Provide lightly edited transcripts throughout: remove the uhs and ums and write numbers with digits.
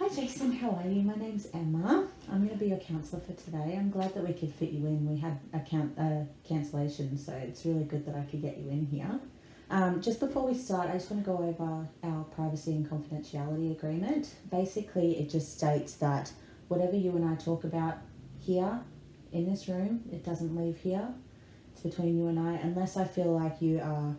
Hi Jason, how are you? My name's Emma. I'm going to be your counsellor for today. I'm glad that we could fit you in. We had a cancellation, so it's really good that I could get you in here. Just before we start, I just want to go over our privacy and confidentiality agreement. Basically, it just states that whatever you and I talk about here in this room, it doesn't leave here. It's between you and I, unless I feel like you are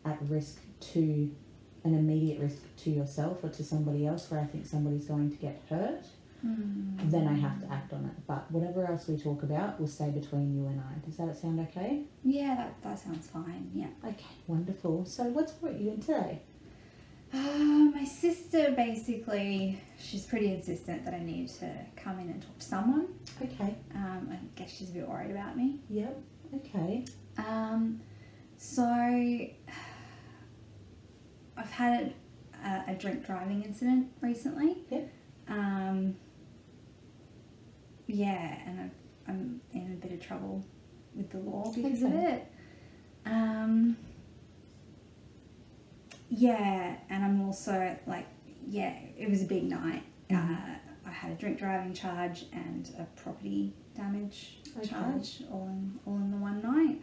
at risk to an immediate risk to yourself or to somebody else where I think somebody's going to get hurt, then I have to act on it. But whatever else we talk about will stay between you and I. Does that sound okay? Yeah, that sounds fine, yeah. Okay, wonderful. So what's brought you in today? My sister basically, she's pretty insistent that I need to come in and talk to someone. Okay. I guess she's a bit worried about me. Yep, okay. So I've had a drink driving incident recently. Yep. Yeah, and I'm in a bit of trouble with the law because of it. Yeah, and I'm also it was a big night. I had a drink driving charge and a property damage charge all in the one night.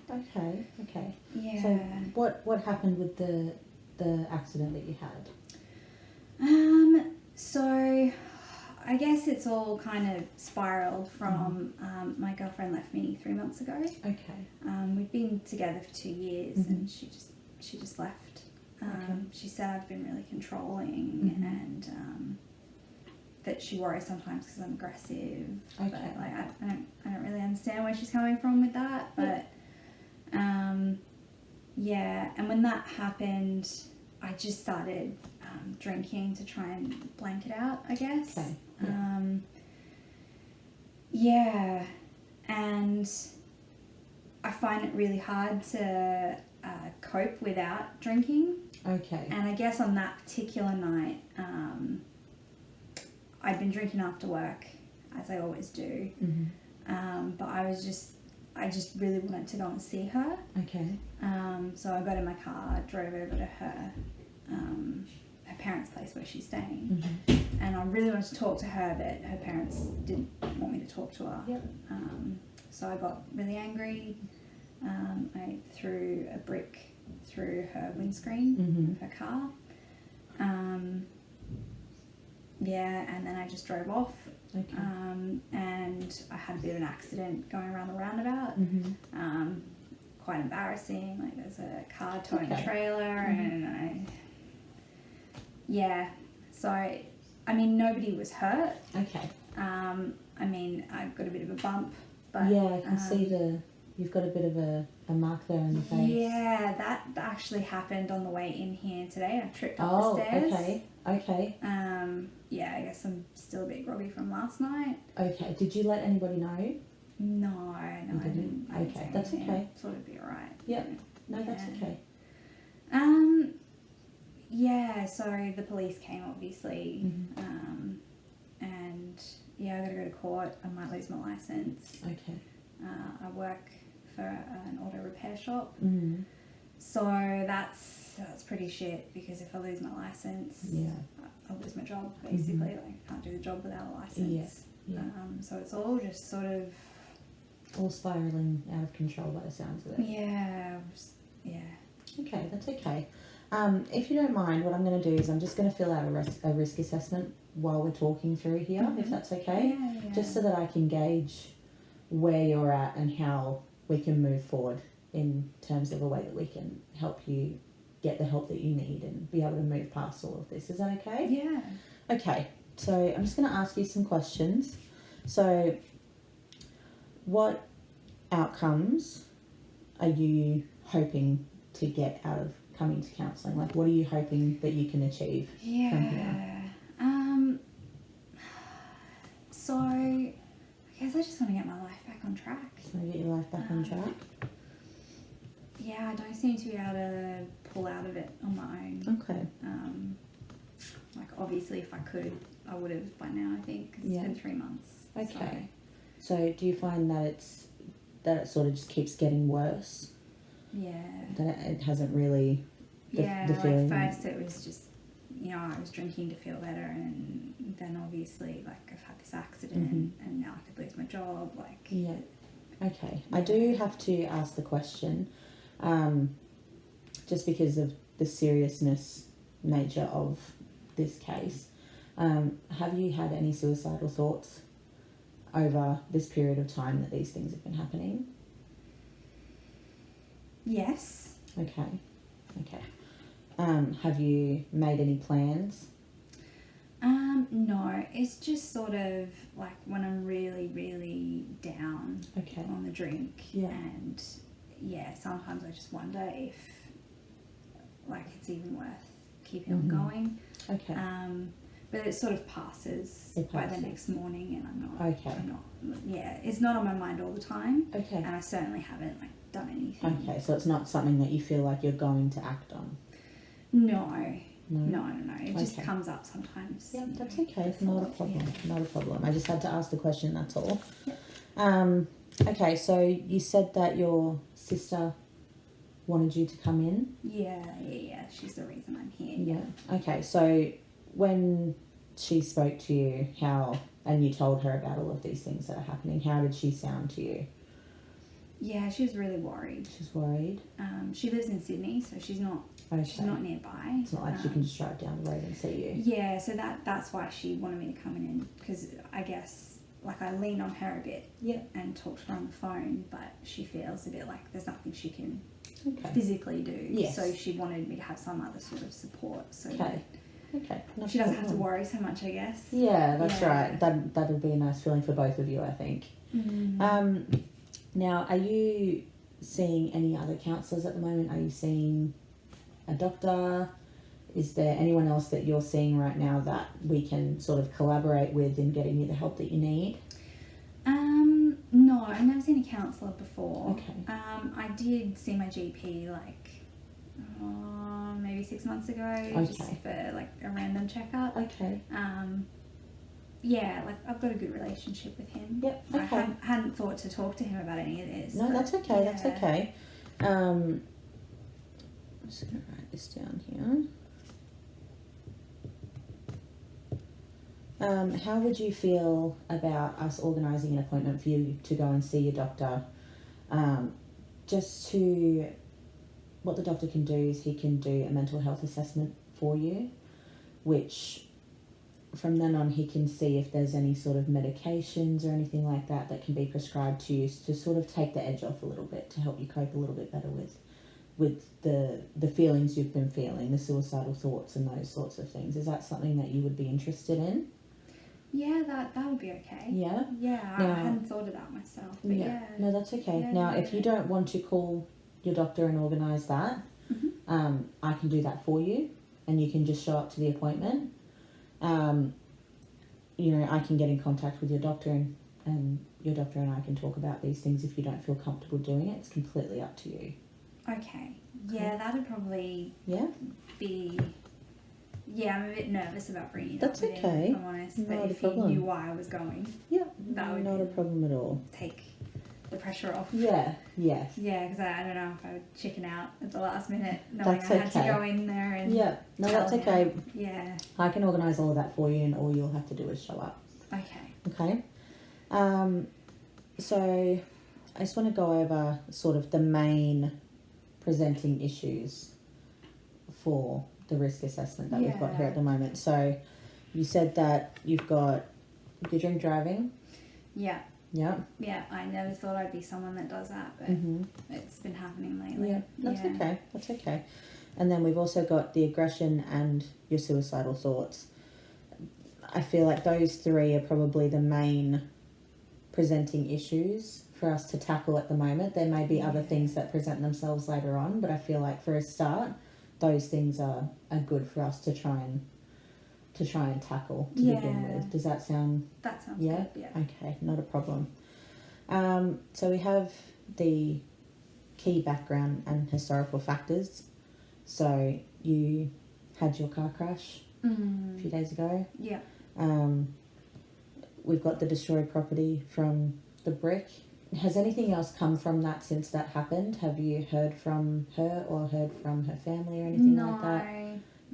Okay. Yeah. So what happened with the accident that you had? So I guess it's all kind of spiraled from my girlfriend left me 3 months ago. Okay. We'd been together for 2 years and she just left. She said I've been really controlling and that she worries sometimes because I'm aggressive. Okay. But I don't really understand where she's coming from with that. But yeah, and when that happened, I just started drinking to try and blank it out, I guess. Okay. Yeah, and I find it really hard to cope without drinking. Okay. And I guess on that particular night, I'd been drinking after work, as I always do. But I just really wanted to go and see her. Okay. So I got in my car, drove over to her parents' place where she's staying. And I really wanted to talk to her, but her parents didn't want me to talk to her. Yep. So I got really angry. I threw a brick through her windscreen of her car. Yeah, and then I just drove off. Okay. And I had a bit of an accident going around the roundabout. Quite embarrassing. Like there's a car towing a trailer, and So I mean, nobody was hurt. Okay. I mean, I got a bit of a bump, but yeah, I can see you've got a bit of a mark there in the face. Yeah, that actually happened on the way in here today. I tripped up the stairs. Okay. Yeah, I guess I'm still a bit groggy from last night. Okay. Did you let anybody know? No, I didn't. Okay, that's okay. Thought it'd be alright. Yep. No, that's okay. Yeah, so the police came obviously, and yeah, I gotta go to court. I might lose my license. Okay. I work for an auto repair shop, so that's pretty shit because if I lose my license, I'll lose my job basically. Like I can't do the job without a license. Yeah. So it's all just sort of all spiraling out of control by the sounds of it. Yeah. Okay, that's okay. If you don't mind, what I'm going to do is I'm just going to fill out a risk assessment while we're talking through here, if that's okay. Yeah. Just so that I can gauge where you're at and how we can move forward in terms of a way that we can help you get the help that you need and be able to move past all of this. Is that okay? Yeah. Okay, so I'm just going to ask you some questions. So what outcomes are you hoping to get out of coming to counselling? Like, what are you hoping that you can achieve from here? So I guess I just want to get my life back on track. Just want to get your life back on track? Yeah, I don't seem to be able to pull out of it on my own. Okay. Like, obviously, if I could, I would have by now, I think, 'cause it's been 3 months. Okay. So do you find that it sort of just keeps getting worse? Yeah. That it hasn't really... The feeling... first it was just, I was drinking to feel better, and then obviously, like, I've had this accident and now I could lose my job, like... Yeah. Okay. I do have to ask the question, just because of the seriousness nature of this case. Have you had any suicidal thoughts over this period of time that these things have been happening? Yes. Okay. Have you made any plans? No, it's just sort of like when I'm really, really down on the drink. Yeah. And yeah, sometimes I just wonder if like it's even worth keeping on going. Okay. But it sort of passes by the next morning, and I'm not, yeah, it's not on my mind all the time. Okay. And I certainly haven't like done anything. Okay, so it's not something that you feel like you're going to act on? No. It just comes up sometimes. Yeah, that's okay. Not a problem. Yeah. Not a problem. I just had to ask the question, that's all. Yep. Okay, so you said that your sister wanted you to come in? Yeah. She's the reason I'm here. Yeah. Okay, so when she spoke to you, and you told her about all of these things that are happening, how did she sound to you? Yeah, she was really worried. She's worried? She lives in Sydney, so she's not not nearby. It's not like she can just drive down the road and see you. Yeah, so that's why she wanted me to come in, because I guess like I lean on her a bit and talk to her on the phone, but she feels a bit like there's nothing she can physically do. Yes. So she wanted me to have some other sort of support so that No she doesn't have to worry so much, I guess. Yeah, that's right. That would be a nice feeling for both of you, I think. Now, are you seeing any other counsellors at the moment? Are you seeing a doctor? Is there anyone else that you're seeing right now that we can sort of collaborate with in getting you the help that you need? No, I've never seen a counsellor before. Okay. I did see my GP like maybe 6 months ago, just for like a random checkup. Okay. Yeah, like I've got a good relationship with him. Yep. Okay. I hadn't thought to talk to him about any of this. No, that's okay. Yeah. That's okay. I'm just gonna write this down here. How would you feel about us organising an appointment for you to go and see your doctor? What the doctor can do is he can do a mental health assessment for you, which from then on he can see if there's any sort of medications or anything like that that can be prescribed to you to sort of take the edge off a little bit, to help you cope a little bit better with the feelings you've been feeling, the suicidal thoughts and those sorts of things. Is that something that you would be interested in? Yeah, that would be okay. Yeah? Yeah, I hadn't thought of that myself, but yeah. No, that's okay. Yeah, now, if you don't want to call your doctor and organise that, I can do that for you, and you can just show up to the appointment. I can get in contact with your doctor and your doctor and I can talk about these things if you don't feel comfortable doing it. It's completely up to you. Okay. Yeah, that'd probably be... Yeah, I'm a bit nervous about bringing it up with him, if I'm honest. But if he knew why I was going, that would not a problem at all. Take the pressure off. Yeah, yes. Yeah, because I don't know if I would chicken out at the last minute knowing I had to go in there and that's okay. him. Yeah. I can organise all of that for you and all you'll have to do is show up. Okay. So I just want to go over sort of the main presenting issues for the risk assessment that we've got here at the moment. So you said that you've got your drink driving. Yeah. Yeah. Yeah, I never thought I'd be someone that does that, but it's been happening lately. Yeah, that's okay. And then we've also got the aggression and your suicidal thoughts. I feel like those three are probably the main presenting issues for us to tackle at the moment. There may be other things that present themselves later on, but I feel like for a start, those things are good for us to try and tackle to begin with. Does that sound... That sounds good, yeah. Okay, not a problem. So we have the key background and historical factors. So you had your car crash a few days ago. Yeah. We've got the destroyed property from the brick. Has anything else come from that since that happened? Have you heard from her or heard from her family or anything like that?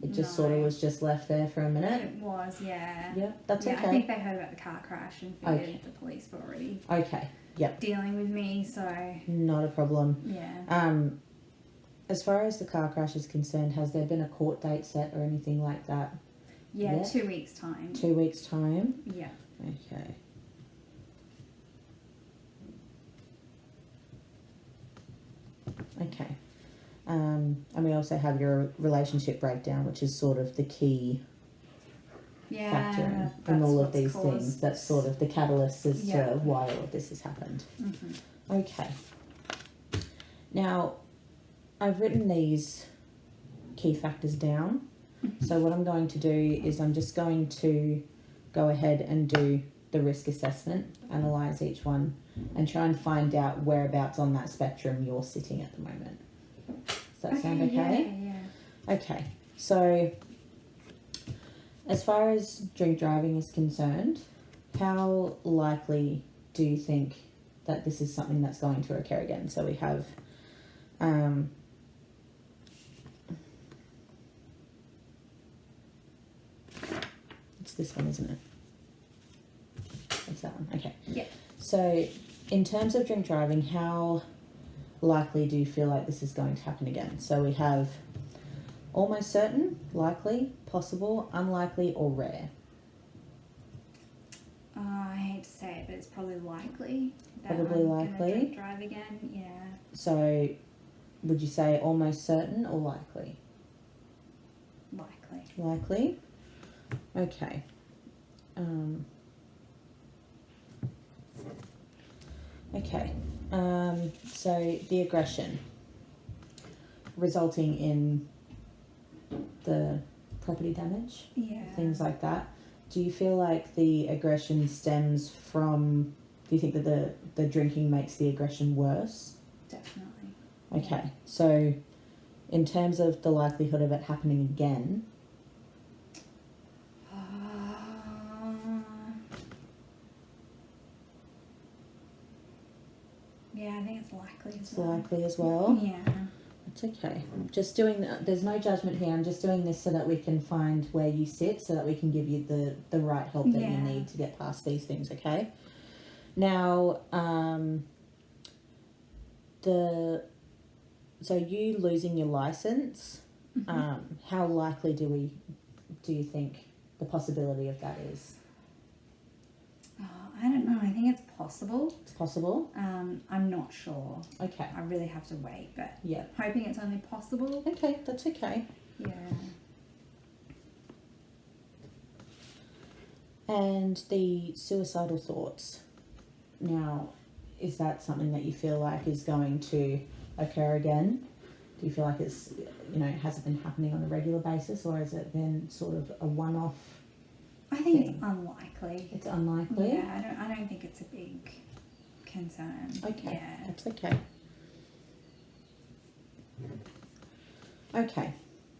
It just sort of was just left there for a minute. It was, yeah. Yep, that's yeah, okay. I think they heard about the car crash and figured Okay. the police were already Okay, yep. dealing with me, so Not a problem. yeah. As far as the car crash is concerned, has there been a court date set or anything like that? Yeah, Yeah. 2 weeks' time. 2 weeks' time? Yeah. Okay. Okay. And we also have your relationship breakdown, which is sort of the key Yeah. factor in that's all of what's these caused- things. That's sort of the catalyst as Yeah. to why all of this has happened. Mm-hmm. Okay. Now, I've written these key factors down. So what I'm going to do is I'm just going to go ahead and do the risk assessment, analyse each one, and try and find out whereabouts on that spectrum you're sitting at the moment. Does that sound okay? Yeah. Okay. So, as far as drink driving is concerned, how likely do you think that this is something that's going to occur again? So we have it's this one, isn't it? It's that one. Okay. Yeah. So, in terms of drink driving, how likely do you feel like this is going to happen again? So we have almost certain, likely, possible, unlikely, or rare. I hate to say it, but it's probably likely that Probably I'm likely. gonna drink drive again. Yeah. So, would you say almost certain or likely? Likely. Likely. Okay. Okay. So the aggression resulting in the property damage, Yeah. things like that. Do you feel like the aggression stems from? Do you think that the drinking makes the aggression worse? Definitely. Okay. So, in terms of the likelihood of it happening again, Yeah, I think it's likely as it's well. likely as well. Yeah. It's okay. I'm just doing. There's no judgment here. I'm just doing this so that we can find where you sit, so that we can give you the right help that you Yeah. need to get past these things. Okay. Now, so you losing your license. Mhm. How likely do you think the possibility of that is? Oh, I don't know. I think it's possible. It's possible. I'm not sure. Okay. I really have to wait, but Yeah. hoping it's only possible. Okay, that's okay. Yeah. And the suicidal thoughts. Now, is that something that you feel like is going to occur again? Do you feel like it's, has it been happening on a regular basis, or has it been sort of a one-off? I think thing? it's unlikely. It's unlikely. Yeah, I don't think it's a big concern. Okay, Yeah. that's okay. Okay,